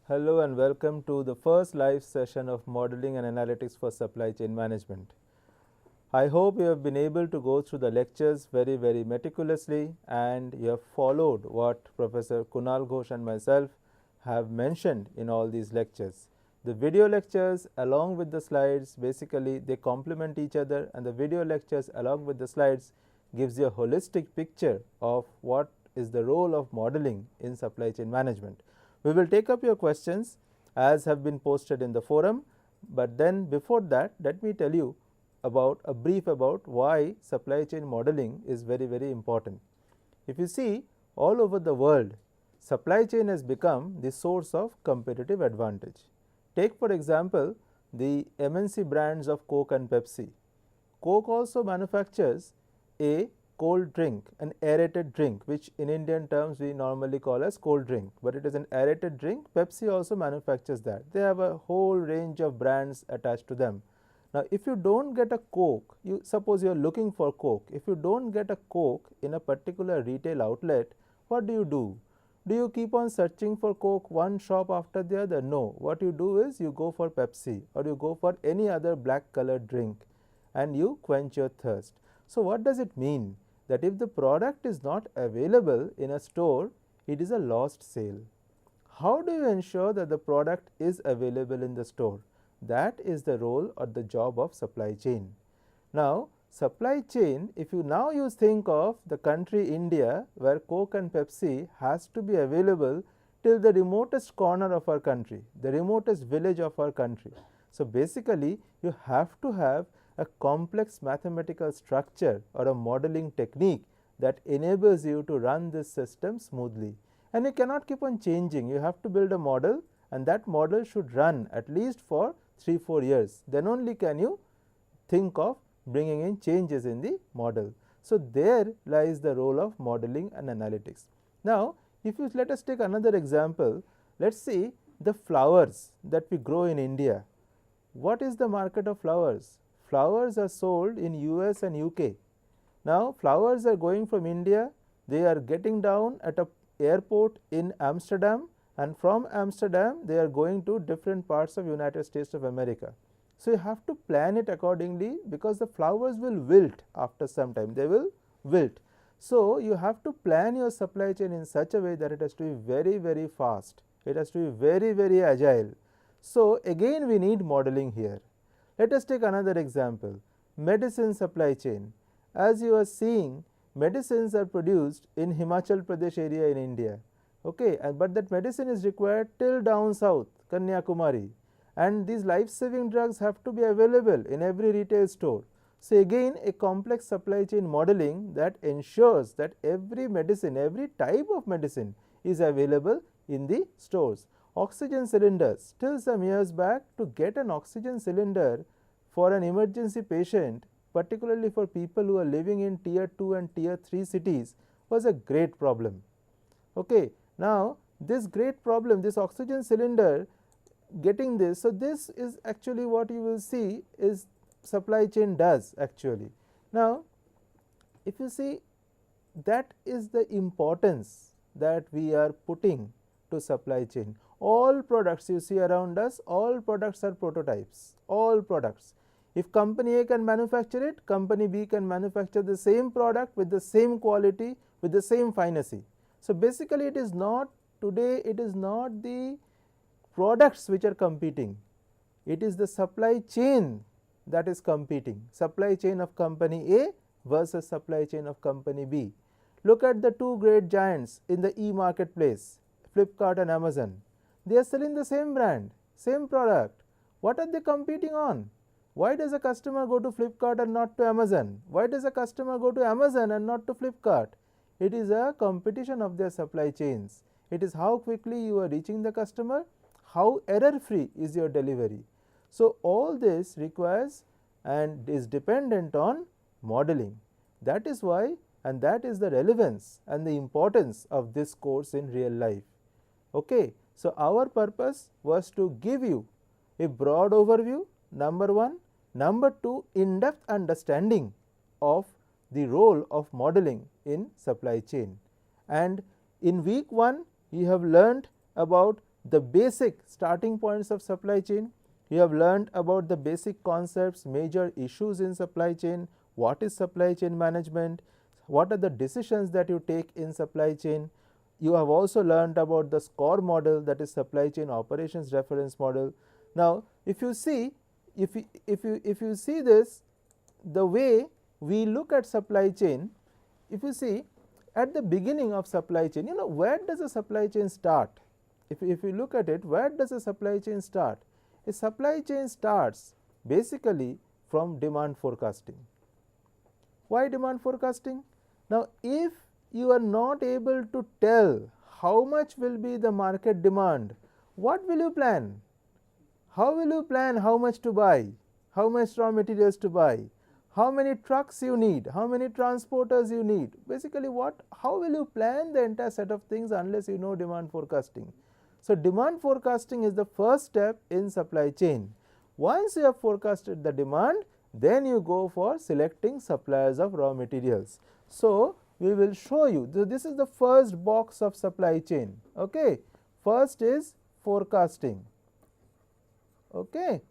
Hello and welcome to the first live session of Modeling and Analytics for Supply Chain Management. I hope you have been able to go through the lectures very meticulously and you have followed what Professor Kunal Ghosh and myself have mentioned in all these lectures. The video lectures along with the slides, basically they complement each other, and the video lectures along with the slides gives you a holistic picture of what is the role of modeling in supply chain management. We will take up your questions as have been posted in the forum, but then before that let me tell you about a brief about why supply chain modeling is very important. If you see, all over the world, supply chain has become the source of competitive advantage. Take for example the MNC brands of Coke and Pepsi. Coke also manufactures a cold drink, an aerated drink, which in Indian terms we normally call as cold drink, but it is an aerated drink. Pepsi also manufactures that. They have a whole range of brands attached to them. Now, if you don't get a Coke, suppose you are looking for Coke. If you don't get a Coke in a particular retail outlet, what do? Do you keep on searching for Coke one shop after the other? No. What you do is you go for Pepsi or you go for any other black colored drink and you quench your thirst. So, what does it mean? That if the product is not available in a store, it is a lost sale. How do you ensure that the product is available in the store? That is the role or the job of supply chain. Now, supply chain, if you think of the country India, where Coke and Pepsi has to be available till the remotest corner of our country, the remotest village of our country. So, basically you have to have a complex mathematical structure or a modeling technique that enables you to run this system smoothly, and you cannot keep on changing. You have to build a model, and that model should run at least for 3-4 years, then only can you think of bringing in changes in the model. So, there lies the role of modeling and analytics. Now, if you let us take another example, let us see the flowers that we grow in India. What is the market of flowers? Flowers are sold in US and UK. Now, flowers are going from India, they are getting down at a airport in Amsterdam, and from Amsterdam they are going to different parts of United States of America. So, you have to plan it accordingly, because the flowers will wilt after some time, they will wilt. So, you have to plan your supply chain in such a way that it has to be very fast, it has to be very agile. So, again we need modeling here. Let us take another example, medicine supply chain. As you are seeing, medicines are produced in Himachal Pradesh area in India, okay, but that medicine is required till down south, Kanyakumari, and these life-saving drugs have to be available in every retail store. So, again a complex supply chain modeling that ensures that every medicine, every type of medicine is available in the stores. Oxygen cylinders, till some years back, to get an oxygen cylinder for an emergency patient, particularly for people who are living in tier 2 and tier 3 cities, was a great problem. Okay. Now, this great problem, this oxygen cylinder getting this, so this is actually what you will see is supply chain does actually. Now, if you see, that is the importance that we are putting to supply chain. All products you see around us, all products are prototypes, all products. If company A can manufacture it, company B can manufacture the same product with the same quality, with the same fineness. So, basically it is not today, it is not the products which are competing, it is the supply chain that is competing, supply chain of company A versus supply chain of company B. Look at the two great giants in the e-marketplace, Flipkart and Amazon. They are selling the same brand, same product. What are they competing on? Why does a customer go to Flipkart and not to Amazon? Why does a customer go to Amazon and not to Flipkart? It is a competition of their supply chains. It is how quickly you are reaching the customer, how error free is your delivery. So, all this requires and is dependent on modeling. That is why, and that is the relevance and the importance of this course in real life. Okay. So, our purpose was to give you a broad overview, number one. Number two, in-depth understanding of the role of modeling in supply chain. And in week 1, you have learnt about the basic starting points of supply chain. You have learned about the basic concepts, major issues in supply chain, what is supply chain management, what are the decisions that you take in supply chain. You have also learned about the SCORE model, that is supply chain operations reference model. Now, if you see this, the way we look at supply chain, if you see at the beginning of supply chain, where does a supply chain start? If you look at it, where does a supply chain start? A supply chain starts basically from demand forecasting. Why demand forecasting? Now, if you are not able to tell how much will be the market demand, what will you plan? How will you plan how much to buy, how much raw materials to buy, how many trucks you need, how many transporters you need? Basically, how will you plan the entire set of things unless you know demand forecasting? So, demand forecasting is the first step in supply chain. Once you have forecasted the demand, then you go for selecting suppliers of raw materials. So, we will show you, this is the first box of supply chain. Okay. First is forecasting. Okay.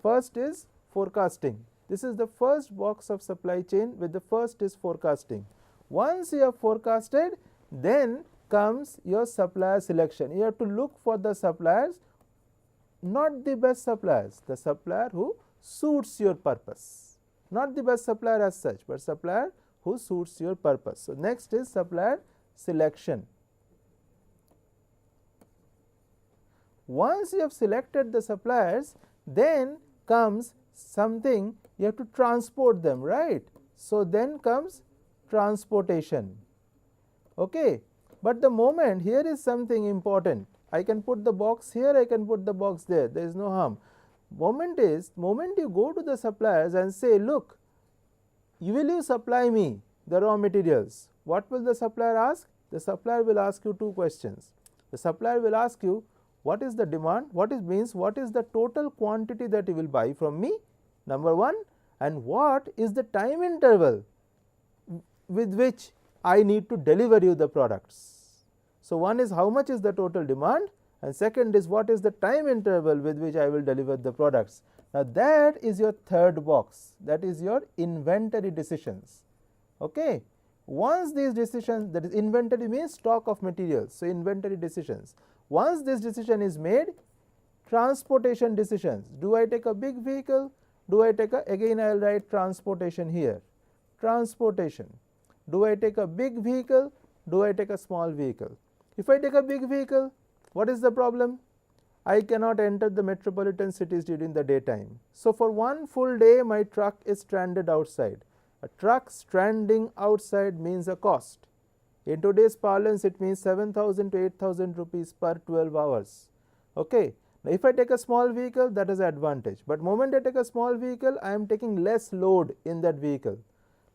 First is forecasting. This is the first box of supply chain, with the first is forecasting. Once you have forecasted, then comes your supplier selection. You have to look for the suppliers, not the best suppliers, the supplier who suits your purpose, not the best supplier as such, but supplier who suits your purpose. So, next is supplier selection. Once you have selected the suppliers, then comes something, you have to transport them, right? So, then comes transportation. Okay. But the moment, here is something important, I can put the box here, I can put the box there, there is no harm. Moment you go to the suppliers and say, look, will you supply me the raw materials? What will the supplier ask? The supplier will ask you two questions. The supplier will ask you, what is the demand? What is the total quantity that you will buy from me? Number one. And what is the time interval with which I need to deliver you the products? So, one is how much is the total demand, and second is what is the time interval with which I will deliver the products. Now, that is your third box, that is your inventory decisions. Okay. Once these decisions, that is inventory means stock of materials. So, inventory decisions. Once this decision is made, transportation decisions. Do I take a big vehicle? Do I take again I will write transportation here, transportation. Do I take a big vehicle? Do I take a small vehicle? If I take a big vehicle, what is the problem? I cannot enter the metropolitan cities during the daytime. So, for one full day my truck is stranded outside. A truck stranding outside means a cost. In today's parlance, it means 7,000 to 8,000 rupees per 12 hours. Okay. Now, if I take a small vehicle, that is an advantage. But moment I take a small vehicle, I am taking less load in that vehicle.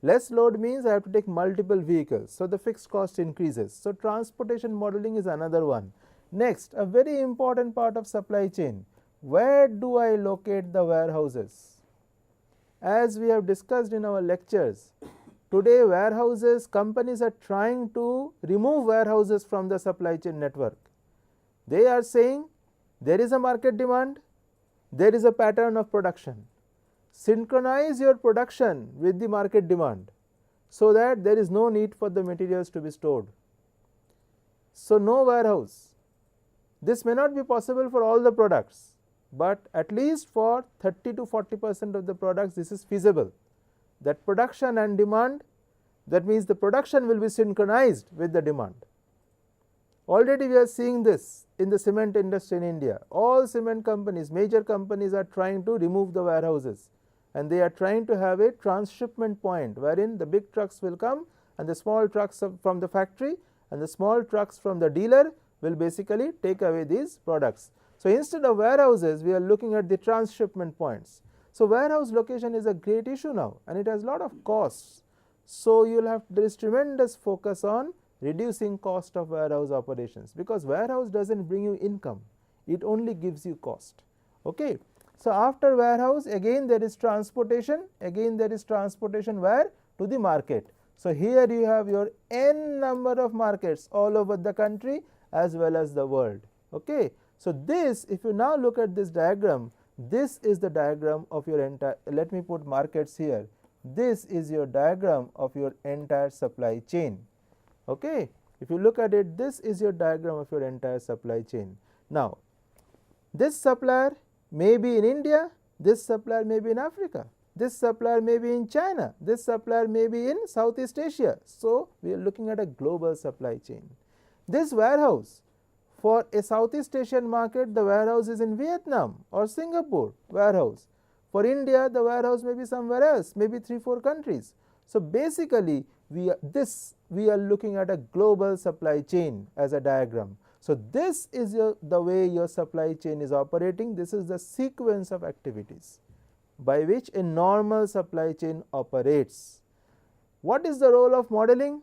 Less load means I have to take multiple vehicles. So, the fixed cost increases. So, transportation modeling is another one. Next, a very important part of supply chain. Where do I locate the warehouses? As we have discussed in our lectures, today warehouses, companies are trying to remove warehouses from the supply chain network. They are saying there is a market demand, there is a pattern of production. Synchronize your production with the market demand, so that there is no need for the materials to be stored. So, no warehouse. This may not be possible for all the products, but at least for 30 to 40% of the products this is feasible. That production and demand, that means the production will be synchronized with the demand. Already we are seeing this in the cement industry in India. All cement companies, major companies are trying to remove the warehouses, and they are trying to have a transshipment point wherein the big trucks will come and the small trucks from the factory and the small trucks from the dealer will basically take away these products. So, instead of warehouses, we are looking at the transshipment points. So, warehouse location is a great issue now, and it has a lot of costs. So, you will have, there is tremendous focus on reducing cost of warehouse operations, because warehouse does not bring you income, it only gives you cost. Okay. So, after warehouse, again there is transportation, where? To the market. So, here you have your n number of markets all over the country as well as the world. Okay. So this, if you now look at this diagram, this is the diagram of your entire, let me put markets here, this is your diagram of your entire supply chain. Okay. If you look at it, this is your diagram of your entire supply chain. Now, this supplier may be in India, this supplier may be in Africa, this supplier may be in China, this supplier may be in Southeast Asia. So, we are looking at a global supply chain. This warehouse, for a Southeast Asian market, the warehouse is in Vietnam or Singapore warehouse. For India, the warehouse may be somewhere else, maybe 3-4 countries. So, basically we are looking at a global supply chain as a diagram. So, this is the way your supply chain is operating. This is the sequence of activities by which a normal supply chain operates. What is the role of modeling?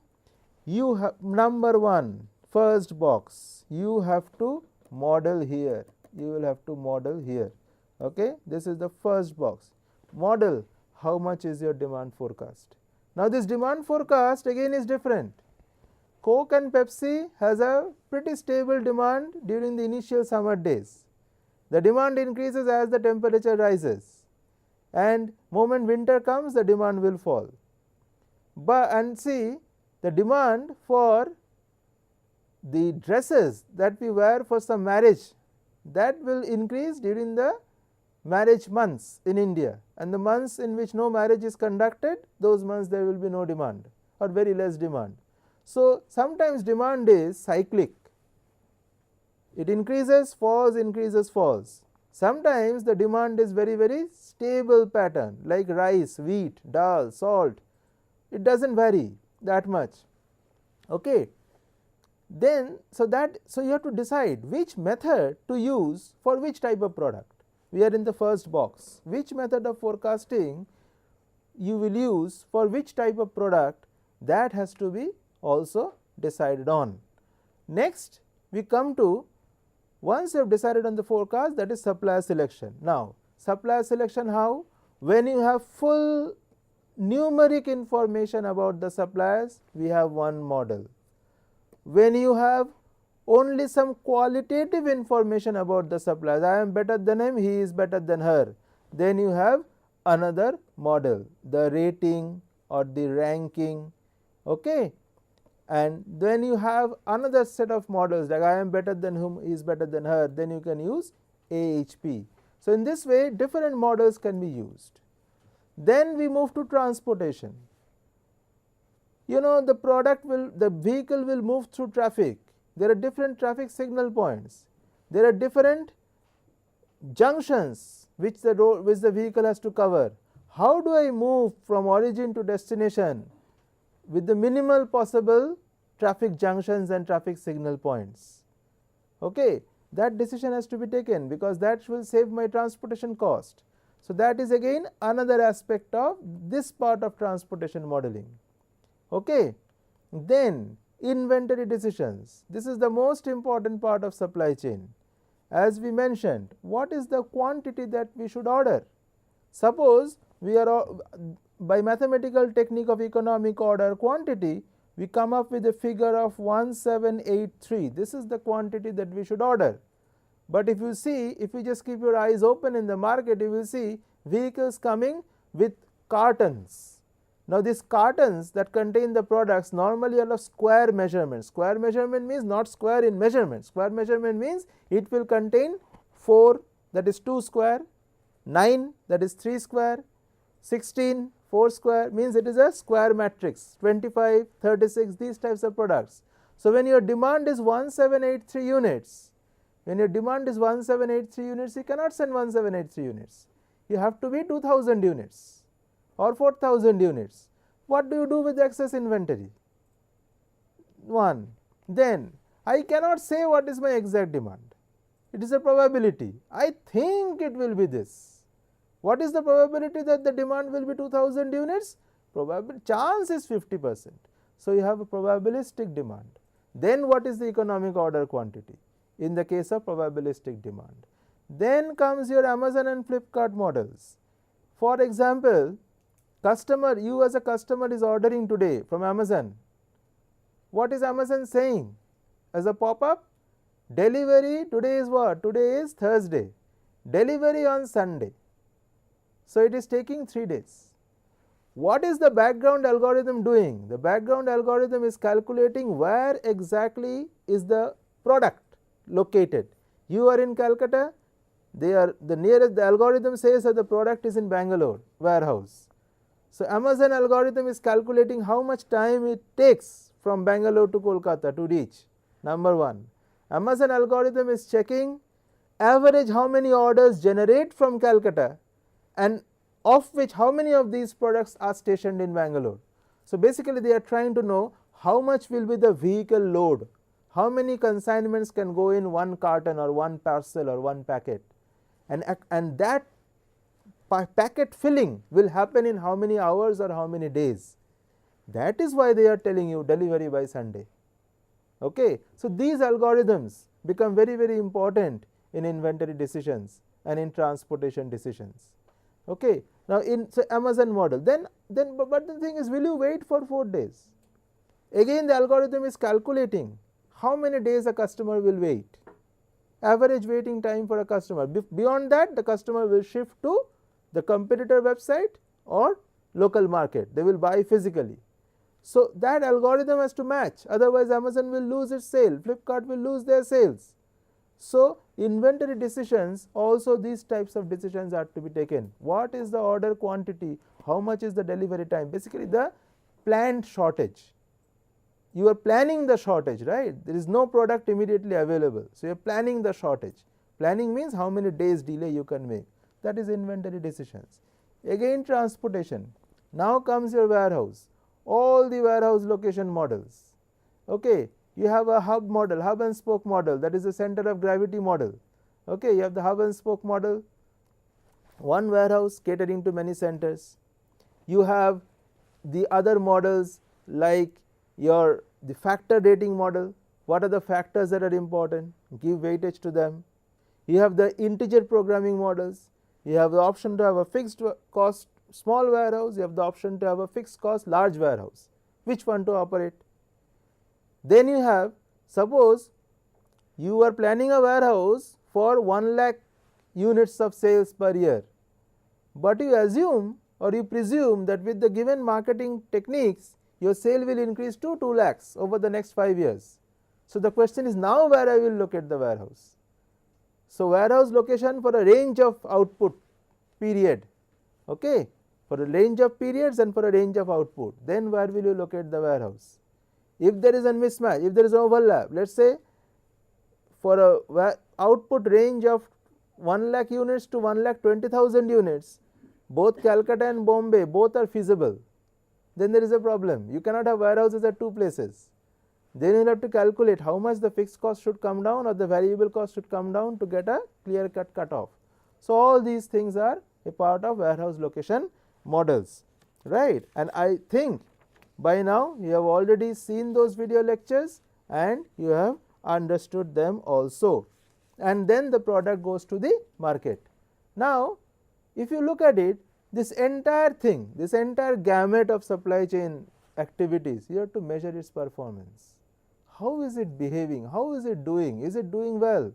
You have, number one, first box, you have to model here, you will have to model here. Okay, this is the first box. Model how much is your demand forecast. Now, this demand forecast again is different. Coke and Pepsi has a pretty stable demand during the initial summer days. The demand increases as the temperature rises, and moment winter comes, the demand will fall. But and see, the demand for the dresses that we wear for some marriage, that will increase during the marriage months in India, and the months in which no marriage is conducted, those months there will be no demand or very less demand. So, sometimes demand is cyclic, it increases, falls, increases, falls. Sometimes the demand is very stable pattern, like rice, wheat, dal, salt, it does not vary that much. Okay. Then, so you have to decide which method to use for which type of product. We are in the first box, which method of forecasting you will use for which type of product, that has to be also decided on. Next, we come to, once you have decided on the forecast, that is supplier selection. Now, supplier selection how? When you have full numeric information about the suppliers, we have one model. When you have only some qualitative information about the suppliers, I am better than him, he is better than her, then you have another model, the rating or the ranking. Okay. And then you have another set of models, like I am better than whom, he is better than her, then you can use AHP. So, in this way different models can be used. Then we move to transportation. You know, the vehicle will move through traffic. There are different traffic signal points. There are different junctions which the vehicle has to cover. How do I move from origin to destination with the minimal possible traffic junctions and traffic signal points? Okay, that decision has to be taken, because that will save my transportation cost. So, that is again another aspect of this part of transportation modeling. Okay. Then inventory decisions, this is the most important part of supply chain. As we mentioned, what is the quantity that we should order? Suppose we are, by mathematical technique of economic order quantity, we come up with a figure of 1783, this is the quantity that we should order. But if you see, if you just keep your eyes open in the market, you will see vehicles coming with cartons. Now, these cartons that contain the products normally are of square measurement. Square measurement means not square in measurement. Square measurement means it will contain 4, that is 2 square, 9, that is 3 square, 16, 4 square, means it is a square matrix, 25, 36, these types of products. So, when your demand is 1783 units, when your demand is 1783 units, you cannot send 1783 units. You have to be 2000 units or 4000 units. What do you do with the excess inventory? 1. Then I cannot say what is my exact demand. It is a probability. I think it will be this. What is the probability that the demand will be 2000 units? Chance is 50%. So, you have a probabilistic demand. Then what is the economic order quantity in the case of probabilistic demand? Then comes your Amazon and Flipkart models. For example, you as a customer is ordering today from Amazon. What is Amazon saying as a pop-up? Delivery, today is what? Today is Thursday. Delivery on Sunday. So it is taking 3 days. What is the background algorithm doing? The background algorithm is calculating where exactly is the product located. You are in Calcutta, they are the nearest, the algorithm says that the product is in Bangalore warehouse. So Amazon algorithm is calculating how much time it takes from Bangalore to Kolkata to reach. Number 1. Amazon algorithm is checking average how many orders generate from Calcutta, and of which how many of these products are stationed in Bangalore. So basically they are trying to know how much will be the vehicle load, how many consignments can go in one carton or one parcel or one packet, and that packet filling will happen in how many hours or how many days. That is why they are telling you delivery by Sunday. Okay. So these algorithms become very, very important in inventory decisions and in transportation decisions. Okay. Now in Amazon model, then but the thing is, will you wait for 4 days? Again the algorithm is calculating how many days a customer will wait, average waiting time for a customer. Beyond that, the customer will shift to the competitor website or local market, they will buy physically. So that algorithm has to match, otherwise Amazon will lose its sale, Flipkart will lose their sales. So inventory decisions, also these types of decisions are to be taken. What is the order quantity, how much is the delivery time, basically the planned shortage. You are planning the shortage, right? There is no product immediately available, so you are planning the shortage. Planning means how many days delay you can make, that is inventory decisions. Again transportation, now comes your warehouse, all the warehouse location models. Okay, you have a hub model, hub and spoke model, that is the center of gravity model. Okay, you have the hub and spoke model, one warehouse catering to many centers. You have the other models like the factor rating model, what are the factors that are important, give weightage to them. You have the integer programming models, you have the option to have a fixed cost small warehouse, you have the option to have a fixed cost large warehouse, which one to operate. Then you have, suppose you are planning a warehouse for 1 lakh units of sales per year, but you assume or you presume that with the given marketing techniques your sale will increase to 2 lakhs over the next 5 years. So the question is, now where I will locate the warehouse. So warehouse location for a range of output period, okay, for a range of periods and for a range of output, then where will you locate the warehouse? If there is a mismatch, if there is overlap, let us say for a output range of 1 lakh units to 1 lakh 20,000 units, both Calcutta and Bombay both are feasible, then there is a problem. You cannot have warehouses at 2 places. Then you will have to calculate how much the fixed cost should come down or the variable cost should come down to get a clear cut off. So all these things are a part of warehouse location models, right? And I think by now you have already seen those video lectures and you have understood them also, and then the product goes to the market. Now if you look at it, this entire thing, this entire gamut of supply chain activities, you have to measure its performance. How is it behaving? How is it doing? Is it doing well?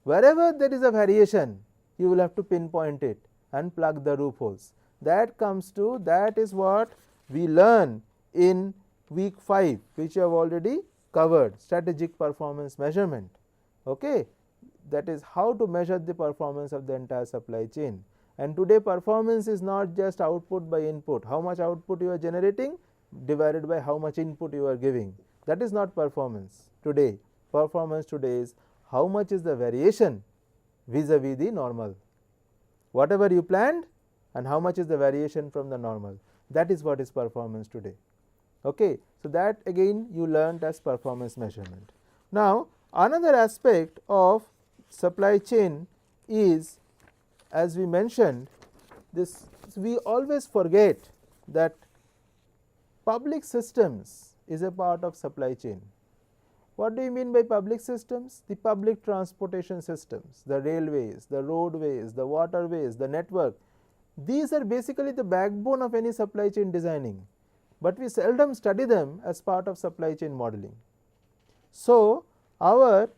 Wherever there is a variation, you will have to pinpoint it and plug the loopholes. That is what we learn in week 5, which you have already covered, strategic performance measurement. Okay, that is how to measure the performance of the entire supply chain. And today performance is not just output by input, how much output you are generating divided by how much input you are giving. That is not performance today. Performance today is how much is the variation vis-a-vis the normal. Whatever you planned and how much is the variation from the normal, that is what is performance today. Okay. So that again you learnt as performance measurement. Now another aspect of supply chain is, as we mentioned, this we always forget that public systems is a part of supply chain. What do you mean by public systems? The public transportation systems, the railways, the roadways, the waterways, the network. These are basically the backbone of any supply chain designing, but we seldom study them as part of supply chain modeling. So our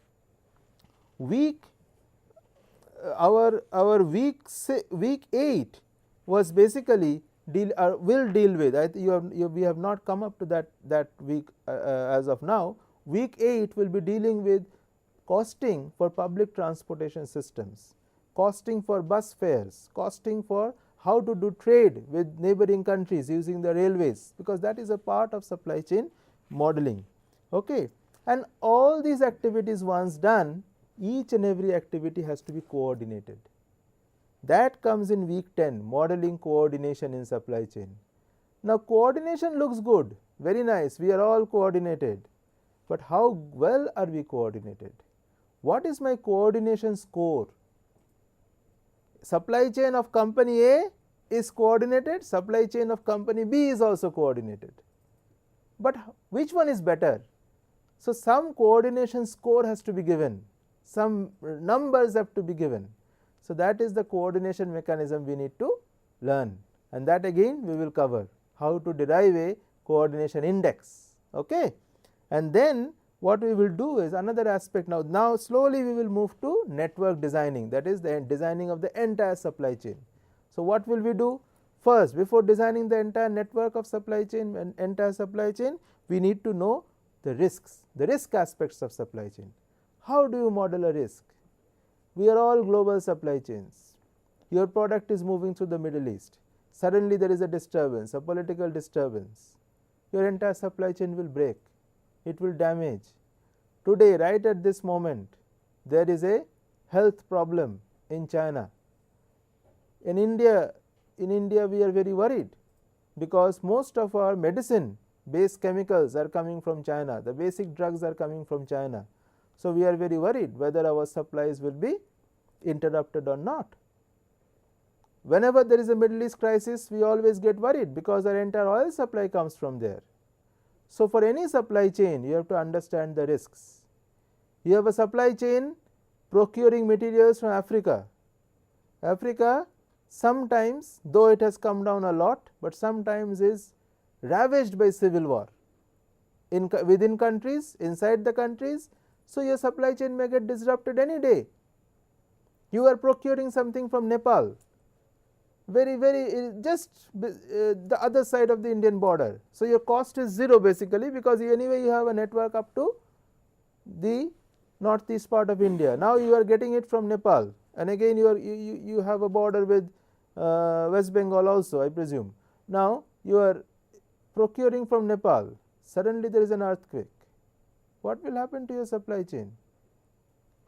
week our week 8 was basically will deal with, we have not come up to that week as of now. Week 8 will be dealing with costing for public transportation systems, costing for bus fares, costing for how to do trade with neighboring countries using the railways, because that is a part of supply chain modeling. Okay. And all these activities once done, each and every activity has to be coordinated. That comes in week 10, modeling coordination in supply chain. Now, coordination looks good, very nice, we are all coordinated, but how well are we coordinated? What is my coordination score? Supply chain of company A is coordinated, supply chain of company B is also coordinated, but which one is better? So, some coordination score has to be given, some numbers have to be given. So, that is the coordination mechanism we need to learn, and that again we will cover, how to derive a coordination index. Okay. And then what we will do is another aspect. Now slowly we will move to network designing, that is the designing of the entire supply chain. So, what will we do? First, before designing the entire network of supply chain and entire supply chain, we need to know the risks, the risk aspects of supply chain. How do you model a risk? We are all global supply chains. Your product is moving through the Middle East. Suddenly there is a disturbance, a political disturbance. Your entire supply chain will break. It will damage. Today, right at this moment, there is a health problem in China. In India we are very worried, because most of our medicine based chemicals are coming from China, the basic drugs are coming from China. So, we are very worried whether our supplies will be interrupted or not. Whenever there is a Middle East crisis, we always get worried, because our entire oil supply comes from there. So, for any supply chain you have to understand the risks. You have a supply chain procuring materials from Africa. Africa sometimes, though it has come down a lot, but sometimes is ravaged by civil war within countries, inside the countries. So, your supply chain may get disrupted any day. You are procuring something from Nepal, very just the other side of the Indian border. So, your cost is 0 basically, because anyway you have a network up to the northeast part of India. Now, you are getting it from Nepal, and again you have a border with West Bengal also, I presume. Now, you are procuring from Nepal, suddenly there is an earthquake. What will happen to your supply chain?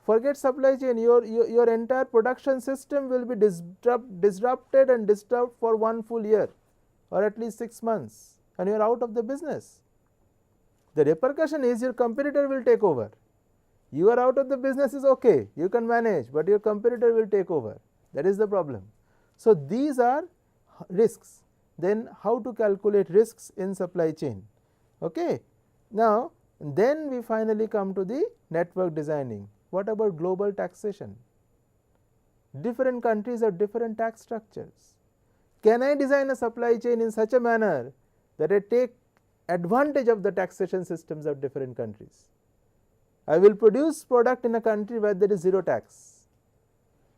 Forget supply chain, your entire production system will be disrupted and disturbed for 1 full year or at least 6 months, and you are out of the business. The repercussion is your competitor will take over. You are out of the business is okay, you can manage, but your competitor will take over. That is the problem. So, these are risks. Then how to calculate risks in supply chain? Okay. Now, then we finally come to the network designing. What about global taxation? Different countries have different tax structures. Can I design a supply chain in such a manner that I take advantage of the taxation systems of different countries? I will produce product in a country where there is 0 tax.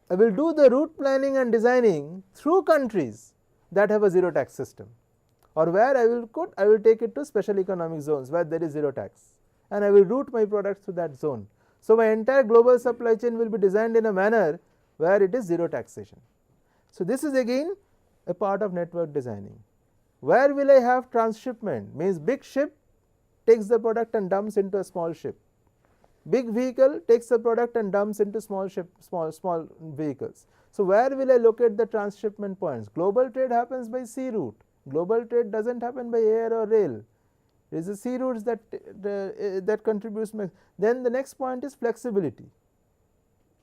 I will do the route planning and designing through countries that have a 0 tax system, or where I will take it to special economic zones where there is 0 tax, and I will route my products to that zone. So, my entire global supply chain will be designed in a manner where it is 0 taxation. So, this is again a part of network designing. Where will I have transshipment? Means big ship takes the product and dumps into a small ship. Big vehicle takes the product and dumps into small vehicles. So, where will I locate the transshipment points? Global trade happens by sea route. Global trade does not happen by air or rail. There is a sea routes that contributes. Then the next point is flexibility.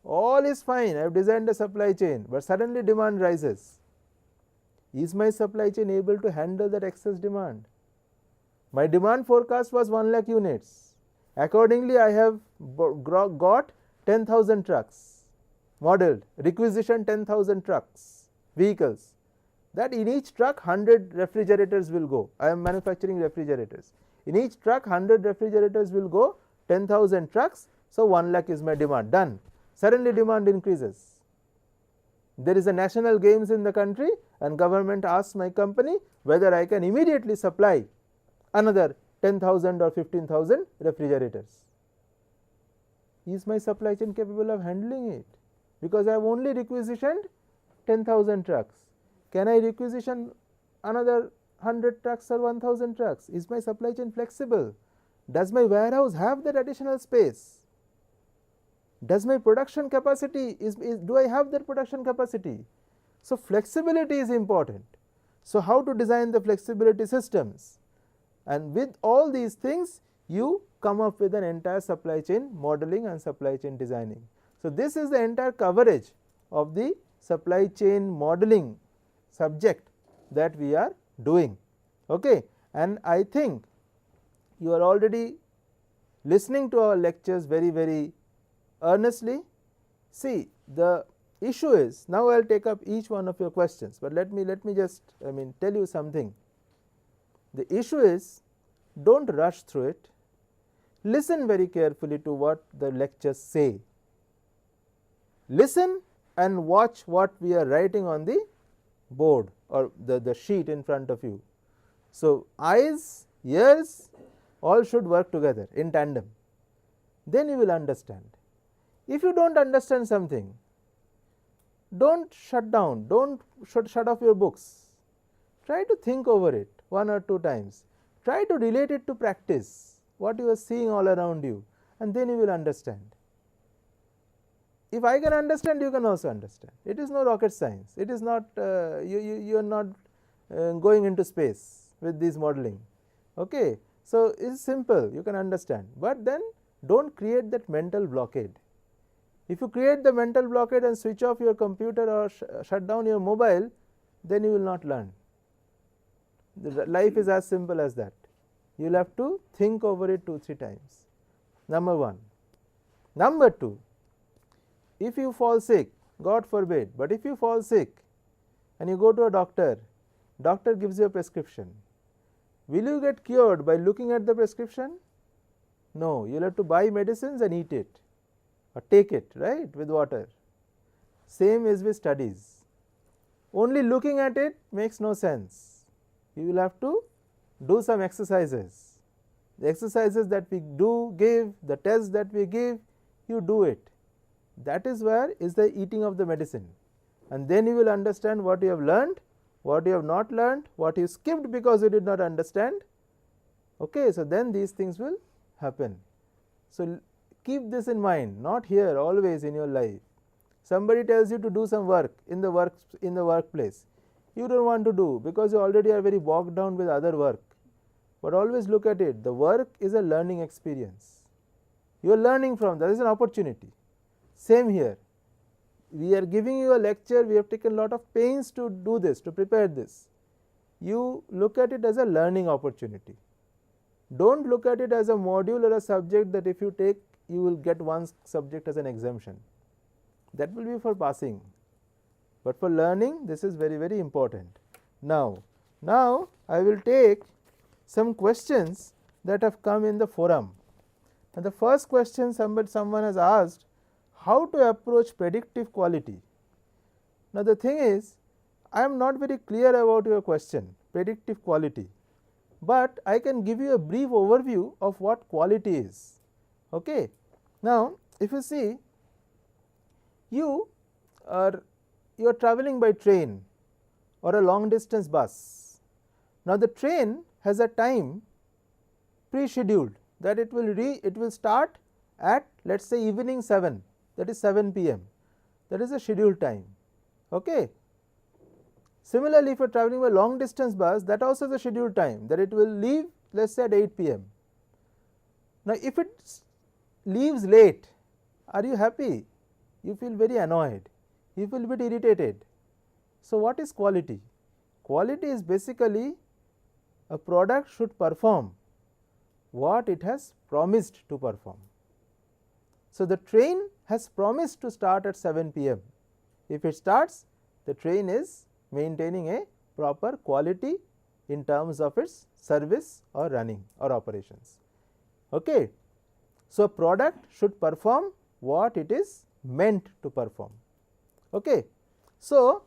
All is fine, I have designed a supply chain, but suddenly demand rises. Is my supply chain able to handle that excess demand? My demand forecast was 1 lakh units. Accordingly, I have got 10,000 trucks modeled, requisition 10,000 trucks, vehicles. That in each truck 100 refrigerators will go. I am manufacturing refrigerators. In each truck 100 refrigerators will go, 10,000 trucks. So, 1 lakh is my demand, done. suddenly demand increases. There is a national games in the country and government asks my company whether I can immediately supply another 10,000 or 15,000 refrigerators. Is my supply chain capable of handling it? Because I have only requisitioned 10,000 trucks. Can I requisition another 100 trucks or 1,000 trucks? Is my supply chain flexible? Does my warehouse have that additional space? Does my production capacity, do I have that production capacity? So, flexibility is important. So, how to design the flexibility systems? And with all these things, you come up with an entire supply chain modeling and supply chain designing. So, this is the entire coverage of the supply chain modeling subject that we are doing. Okay. And I think you are already listening to our lectures very earnestly. See, the issue is, now I will take up each one of your questions, but let me just tell you something. The issue is, do not rush through it, listen very carefully to what the lectures say, listen and watch what we are writing on the board or the sheet in front of you. So, eyes, ears all should work together in tandem, then you will understand. If you do not understand something, do not shut down, do not shut off your books, try to think over it 1 or 2 times, try to relate it to practice, what you are seeing all around you, and then you will understand. If I can understand, you can also understand. It is no rocket science, it is not you are not going into space with this modeling. Okay. So, it is simple, you can understand, but then do not create that mental blockade. If you create the mental blockade and switch off your computer or shut down your mobile, then you will not learn. The life is as simple as that. You will have to think over it 2-3 times. Number 1. Number 2, if you fall sick, God forbid, but if you fall sick and you go to a doctor, doctor gives you a prescription, will you get cured by looking at the prescription? No, you will have to buy medicines and eat it or take it, right, with water. Same is with studies. Only looking at it makes no sense. You will have to do some exercises. The exercises that we do give, the tests that we give, you do it. That is where is the eating of the medicine, and then you will understand what you have learned, what you have not learned, what you skipped because you did not understand. Okay, so then these things will happen. So, keep this in mind, not here, always in your life. Somebody tells you to do some work in the workplace, you do not want to do because you already are very bogged down with other work, but always look at it, the work is a learning experience, you are learning from that, is an opportunity. Same here, we are giving you a lecture, we have taken a lot of pains to do this, to prepare this. You look at it as a learning opportunity. Do not look at it as a module or a subject that if you take, you will get one subject as an exemption. That will be for passing, but for learning this is very important. Now I will take some questions that have come in the forum. And the first question someone has asked, how to approach predictive quality. Now, the thing is, I am not very clear about your question, predictive quality, but I can give you a brief overview of what quality is. Okay. Now, if you see, you are traveling by train or a long distance bus. Now, the train has a time pre-scheduled that it will start at, let us say, evening 7, that is 7 p.m. that is a scheduled time. Okay. Similarly, if you are traveling by long distance bus, that also is a scheduled time that it will leave, let us say, at 8 p.m. Now, if it leaves late, are you happy? You feel very annoyed, you feel a bit irritated. So, what is quality? Quality is basically a product should perform what it has promised to perform. So, the train has promised to start at 7 p.m. If it starts, the train is maintaining a proper quality in terms of its service or running or operations. Okay. So, a product should perform what it is meant to perform. Okay. So,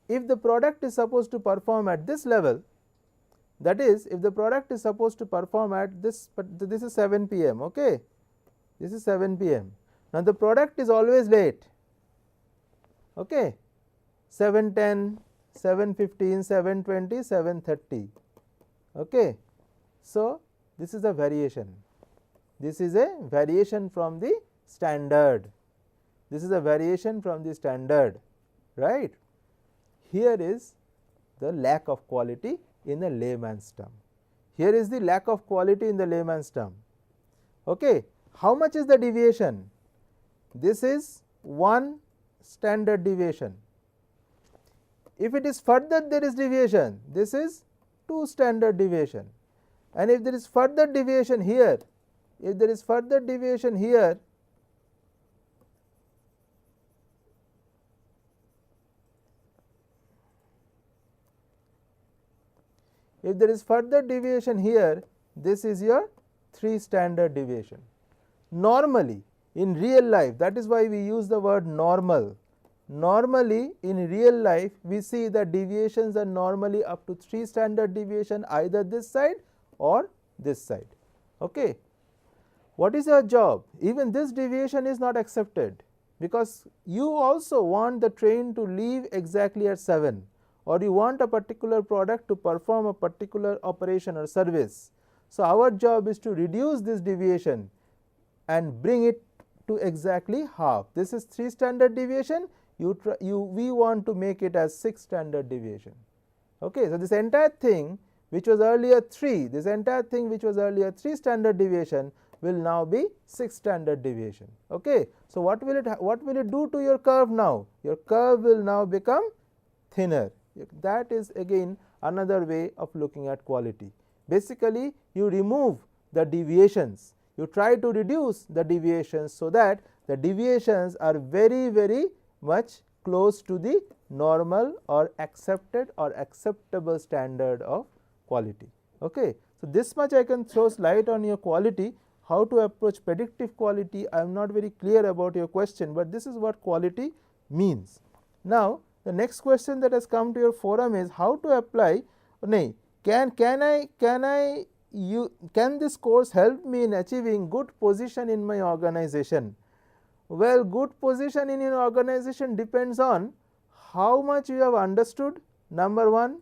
if the product is supposed to perform at this level, that is, if the product is supposed to perform at this, but this is 7 p.m. Okay, this is 7 p.m. Now, the product is always late. Okay, 7:10, 7:15, 7:20, 7:30. Okay. So, this is a variation. This is a variation from the standard. This is a variation from the standard, right. Here is the lack of quality in a layman's term. Here is the lack of quality in the layman's term. Okay. How much is the deviation? This is 1 standard deviation. If it is further there is deviation, this is 2 standard deviation, and if there is further deviation here, if there is further deviation here, if there is further deviation here, this is your 3 standard deviation. Normally in real life, that is why we use the word normal. Normally in real life we see that deviations are normally up to 3 standard deviation, either this side or this side. Okay. What is your job? Even this deviation is not accepted, because you also want the train to leave exactly at 7, or you want a particular product to perform a particular operation or service. So, our job is to reduce this deviation and bring it to exactly half. This is 3 standard deviation, we want to make it as 6 standard deviation. Okay. So, this entire thing which was earlier 3, this entire thing which was earlier 3 standard deviation will now be 6 standard deviation. Okay. So, what will it do to your curve now? Your curve will now become thinner. That is again another way of looking at quality. Basically, you remove the deviations, you try to reduce the deviations, so that the deviations are very much close to the normal or accepted or acceptable standard of quality. Okay. So, this much I can throw light on your quality. How to approach predictive quality, I am not very clear about your question, but this is what quality means. Now, the next question that has come to your forum is how to apply, can this course help me in achieving good position in my organization? Well, good position in your organization depends on how much you have understood, number 1,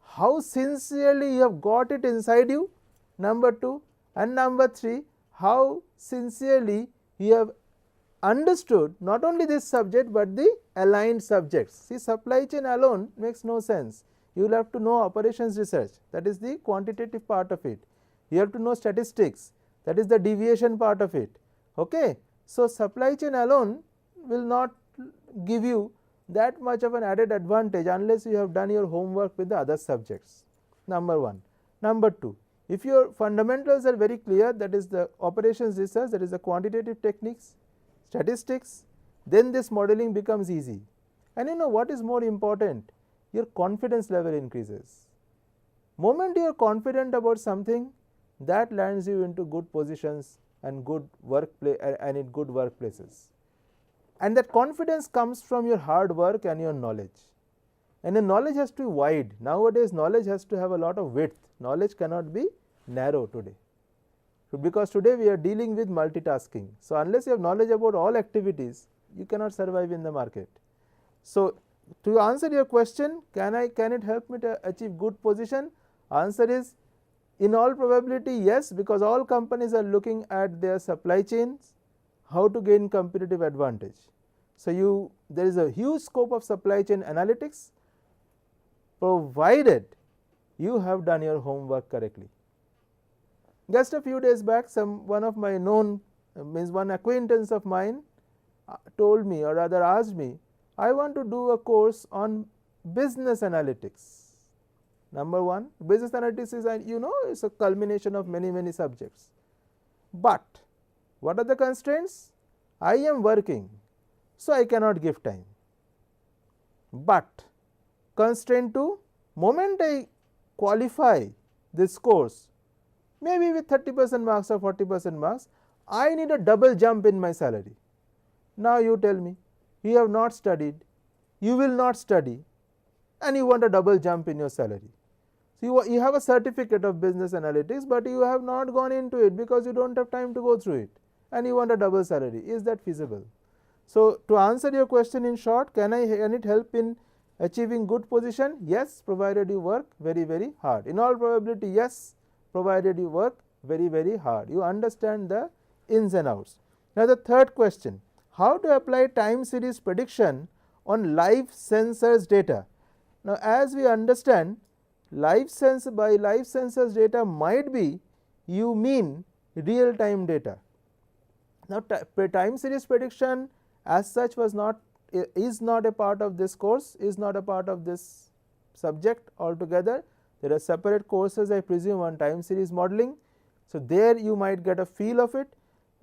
how sincerely you have got it inside you, number 2, and number 3, how sincerely you have understood not only this subject but the aligned subjects. See, supply chain alone makes no sense. You will have to know operations research, that is the quantitative part of it. You have to know statistics, that is the deviation part of it. Okay. So, supply chain alone will not give you that much of an added advantage unless you have done your homework with the other subjects, number 1. Number 2, if your fundamentals are very clear, that is the operations research, that is the quantitative techniques, statistics, then this modeling becomes easy. And you know what is more important? Your confidence level increases. Moment you are confident about something, that lands you into good positions and good workplaces. And that confidence comes from your hard work and your knowledge. And the knowledge has to be wide. Nowadays, knowledge has to have a lot of width. Knowledge cannot be narrow today, because today we are dealing with multitasking. So, unless you have knowledge about all activities, you cannot survive in the market. So, to answer your question, can it help me to achieve good position? Answer is in all probability yes, because all companies are looking at their supply chains, how to gain competitive advantage. So, there is a huge scope of supply chain analytics, provided you have done your homework correctly. Just a few days back, one of my one acquaintance of mine told me, or rather asked me, I want to do a course on business analytics. Number 1, business analytics is, it's a culmination of many subjects. But what are the constraints? I am working, so I cannot give time. But constraint 2, moment I qualify this course, maybe with 30% marks or 40% marks, I need a double jump in my salary. Now you tell me, you have not studied, you will not study, and you want a double jump in your salary. So you have a certificate of business analytics, but you have not gone into it because you don't have time to go through it, and you want a double salary. Is that feasible? So to answer your question in short, can it help in achieving good position? Yes, provided you work very, very hard. In all probability, yes, provided you work very, very hard. You understand the ins and outs. Now the third question, how to apply time series prediction on live sensors data? Now as we understand, by live sensors data might be you mean real time data. Now time series prediction as such is not a part of this course, is not a part of this subject altogether. There are separate courses, I presume, on time series modeling. So there you might get a feel of it,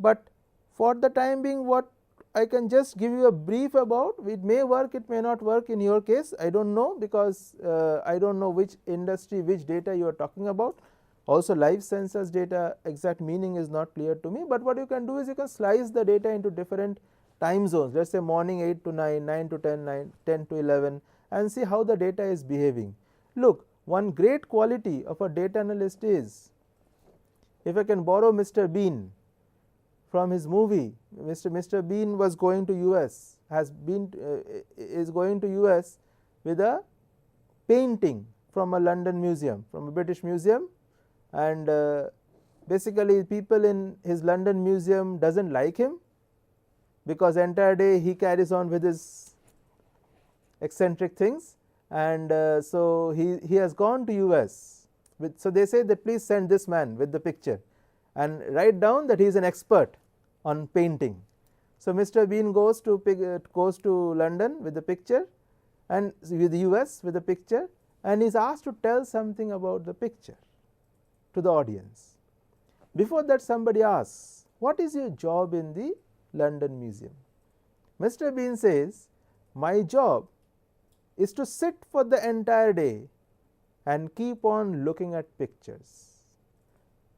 but for the time being, what I can just give you a brief about, it may work, it may not work in your case, I don't know, because I don't know which industry, which data you are talking about. Also live sensors data exact meaning is not clear to me, but what you can do is you can slice the data into different time zones, let us say morning 8 to 9, 9 to 10, 10 to 11, and see how the data is behaving. Look, one great quality of a data analyst is, if I can borrow Mr. Bean from his movie, Mr. Bean was going to US, is going to US with a painting from a London museum, from a British museum, and basically people in his London museum doesn't like him, because entire day he carries on with his eccentric things, and so he has gone to US. So they say that please send this man with the picture and write down that he is an expert on painting. So Mr. Bean goes to London with the picture, and with the US with the picture, and is asked to tell something about the picture to the audience. Before that, somebody asks, what is your job in the London Museum? Mr. Bean says, my job is to sit for the entire day and keep on looking at pictures.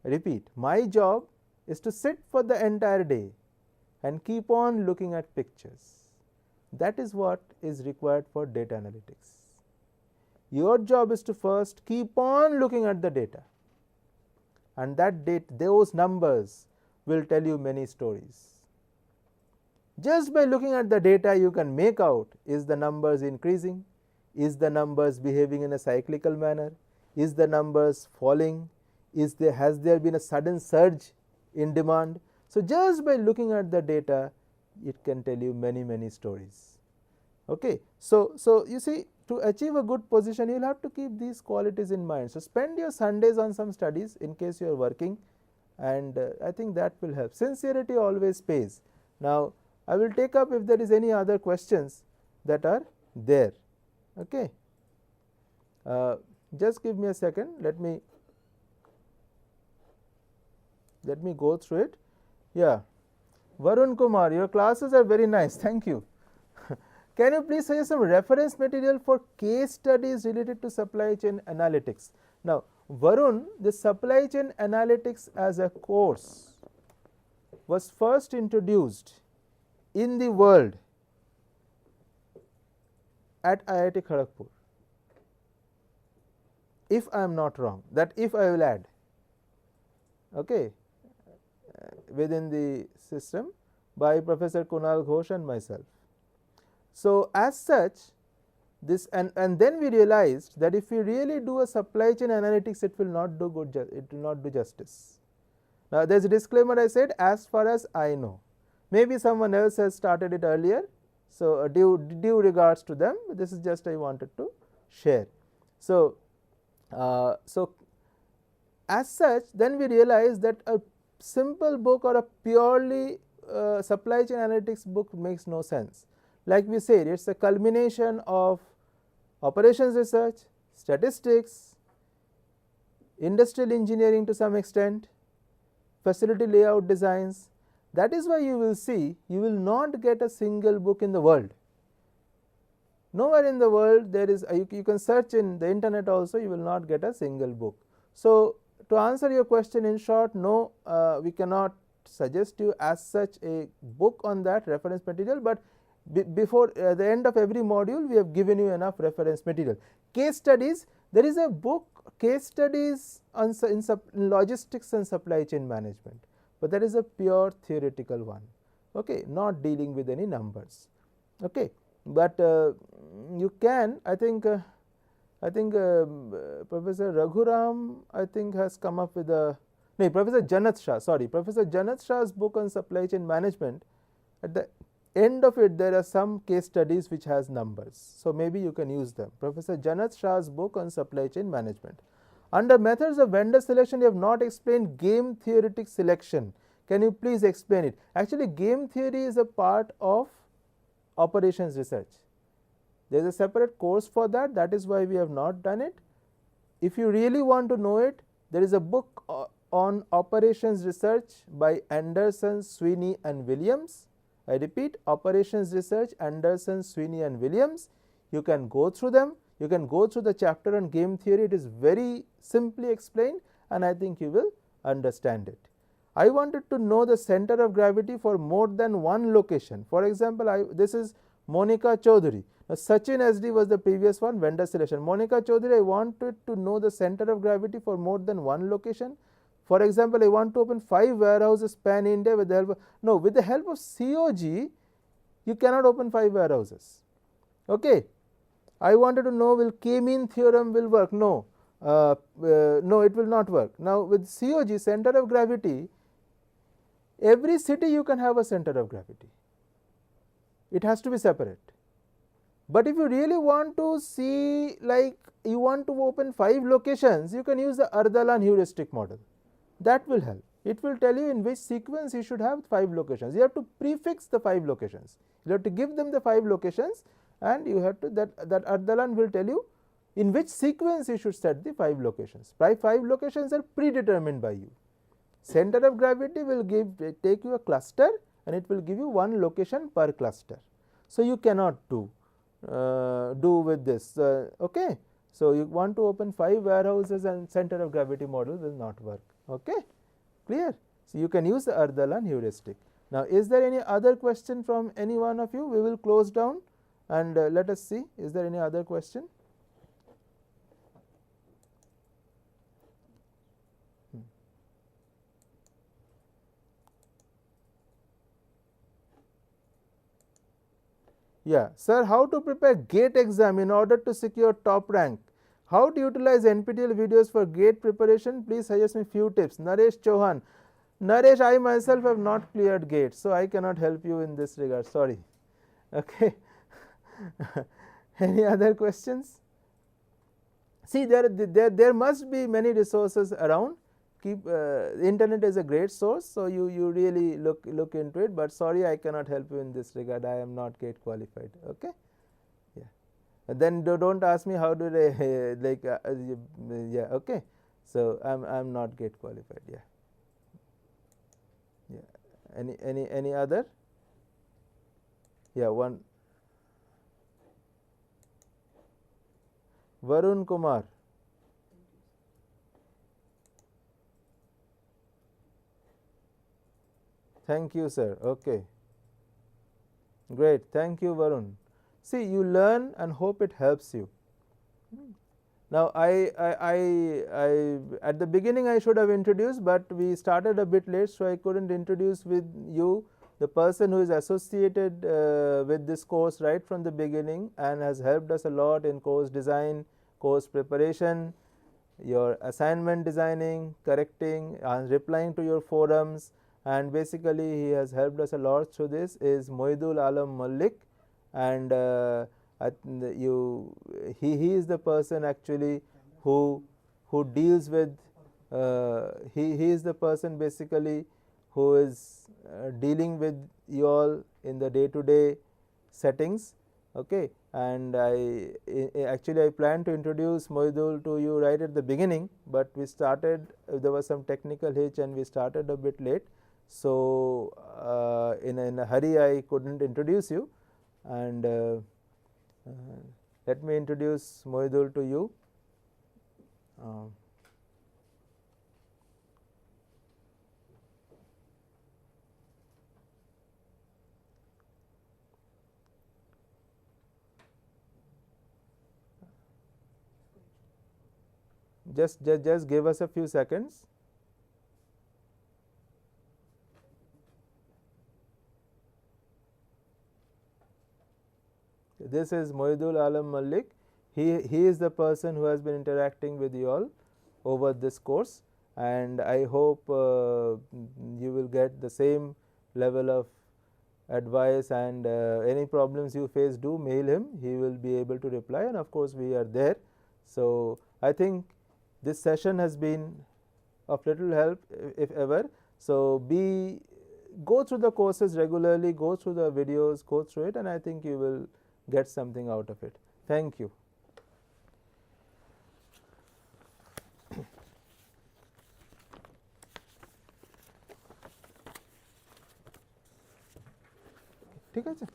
Repeat, my job is to sit for the entire day and keep on looking at pictures. That is what is required for data analytics. Your job is to first keep on looking at the data, and those numbers will tell you many stories. Just by looking at the data, you can make out, is the numbers increasing, is the numbers behaving in a cyclical manner, is the numbers falling, has there been a sudden surge in demand. So just by looking at the data, it can tell you many stories. Okay. So you see, to achieve a good position, you will have to keep these qualities in mind. So spend your Sundays on some studies in case you are working, and I think that will help. Sincerity always pays. Now I will take up if there is any other questions that are there. Okay. Just give me a second, let me go through it. Yeah, Varun Kumar, your classes are very nice, thank you. Can you please suggest some reference material for case studies related to supply chain analytics? Now Varun, the supply chain analytics as a course was first introduced in the world at IIT Kharagpur, if I am not wrong, that if I will add, okay, within the system by Professor Kunal Ghosh and myself. So as such, this and then we realized that if we really do a supply chain analytics, it will not do it will not do justice. Now there is a disclaimer, I said, as far as I know, maybe someone else has started it earlier, so due regards to them, this is just I wanted to share. So as such, then we realized that a simple book or a purely supply chain analytics book makes no sense. Like we said, it is a culmination of operations research, statistics, industrial engineering to some extent, facility layout designs. That is why you will see, you will not get a single book in the world. Nowhere in the world there is, you can search in the internet also, you will not get a single book. So to answer your question in short, no, we cannot suggest you as such a book on that reference material, but before the end of every module we have given you enough reference material. Case studies, there is a book case studies on in logistics and supply chain management, but that is a pure theoretical one, okay, not dealing with any numbers, okay. But you can, I think Professor Raghuram I think has come up with a no, Professor Janat Shah, sorry, Professor Janat Shah's book on supply chain management, at the end of it there are some case studies which has numbers, so maybe you can use them. Professor Janat Shah's book on supply chain management. Under methods of vendor selection, you have not explained game theoretic selection. Can you please explain it? Actually, game theory is a part of operations research. There is a separate course for that, that is why we have not done it. If you really want to know it, there is a book on operations research by Anderson, Sweeney and Williams. I repeat, operations research, Anderson, Sweeney and Williams. You can go through them. You can go through the chapter on game theory. It is very simply explained and I think you will understand it. I wanted to know the center of gravity for more than one location. For example, this is Monica Chaudhary. Now, Sachin SD was the previous one, vendor selection. Monica Chaudhary, I wanted to know the center of gravity for more than one location. For example, I want to open 5 warehouses pan India with the help of, no, with the help of COG, you cannot open 5 warehouses. Okay. I wanted to know will K-mean theorem will work? No, no, it will not work. Now, with COG, center of gravity, every city you can have a center of gravity. It has to be separate. But if you really want to see, like you want to open 5 locations, you can use the Ardalan heuristic model. That will help. It will tell you in which sequence you should have 5 locations. You have to prefix the 5 locations. You have to give them the 5 locations and you have to that Ardalan will tell you in which sequence you should set the 5 locations. 5 locations are predetermined by you. Center of gravity will take you a cluster and it will give you 1 location per cluster. So, you cannot do with this, okay. So, you want to open 5 warehouses and center of gravity model will not work, okay, clear. So, you can use the Ardalan heuristic. Now, is there any other question from any one of you? We will close down and let us see, is there any other question? Yeah, sir, how to prepare GATE exam in order to secure top rank? How to utilize NPTEL videos for GATE preparation? Please suggest me few tips. Naresh Chauhan. Naresh, I myself have not cleared GATE, so I cannot help you in this regard, sorry. Okay. Any other questions? See, there must be many resources around. The internet is a great source, so you really look into it, but sorry, I cannot help you in this regard. I am not GATE qualified, okay. Yeah, then don't ask me how do they like yeah, okay. So I'm not GATE qualified. Yeah, yeah. Any other? Yeah, one. Varun Kumar. Thank you, sir. Okay, great. Thank you, Varun. See, you learn and hope it helps you. Now, I at the beginning I should have introduced, but we started a bit late, so I couldn't introduce with you the person who is associated with this course right from the beginning and has helped us a lot in course design, course preparation, your assignment designing, correcting, replying to your forums, and basically he has helped us a lot through this is Moidul Alam Malik, and he is the person actually who deals with he is the person basically who is dealing with you all in the day-to-day settings, okay. And I planned to introduce Moidul to you right at the beginning, but we started, there was some technical hitch and we started a bit late. So, in a hurry I couldn't introduce you, and let me introduce Moidul to you. Just give us a few seconds. This is Moidul Alam Malik. He is the person who has been interacting with you all over this course, and I hope you will get the same level of advice, and any problems you face, do mail him. He will be able to reply, and of course we are there. So I think this session has been of little help, if ever. So go through the courses regularly, go through the videos, go through it, and I think you will get something out of it. Thank you. ঠিক আছে।